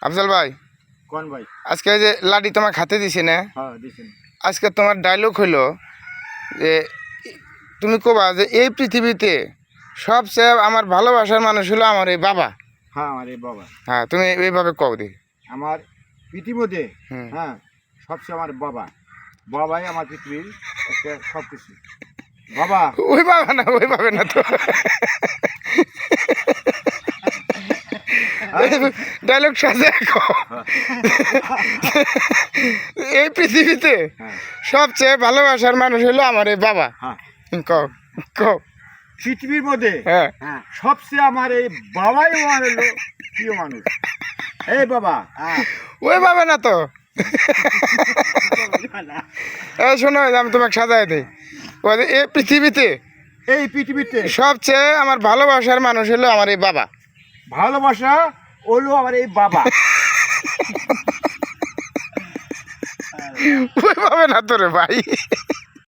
আফজাল ভাই, কোন ভাই? আজকে যে লাডি তোমার খাতে দিছি না, হ্যাঁ দিছেন। আজকে তোমার ডায়লগ হইলো যে তুমি কবা যে এই পৃথিবীতে সবচেয়ে আমার ভালোবাসার মানুষ হলো আমার এই বাবা। হ্যাঁ আমার এই বাবা। হ্যাঁ, তুমি এইভাবে কও দি। আমার পৃথিবীতে হুম। হ্যাঁ সবচেয়ে আমার বাবা। বাবাই আমার পৃথিবীর একটা সব কিছু। বাবা ওইভাবে না তো, ডায়লগ সাজে কও। এই পৃথিবীতে হ্যাঁ সবচেয়ে ভালোবাসার মানুষ হলো আমার এই বাবা। হ্যাঁ কও কও। পৃথিবীর মধ্যে হ্যাঁ, হ্যাঁ সবচেয়ে আমার এই বাবাই আমার হলো প্রিয় মানুষ। এই বাবা হ্যাঁ ওইভাবে না তো। এই শোনো, আমি তোমাকে সাজাই দিই। ওই যে এই পৃথিবীতে এই পৃথিবীতে সবচেয়ে আমার ভালোবাসার মানুষ হলো আমার এই বাবা। ভালোবাসা হলো আমার এই বাবা। ওইভাবে না তো রে ভাই।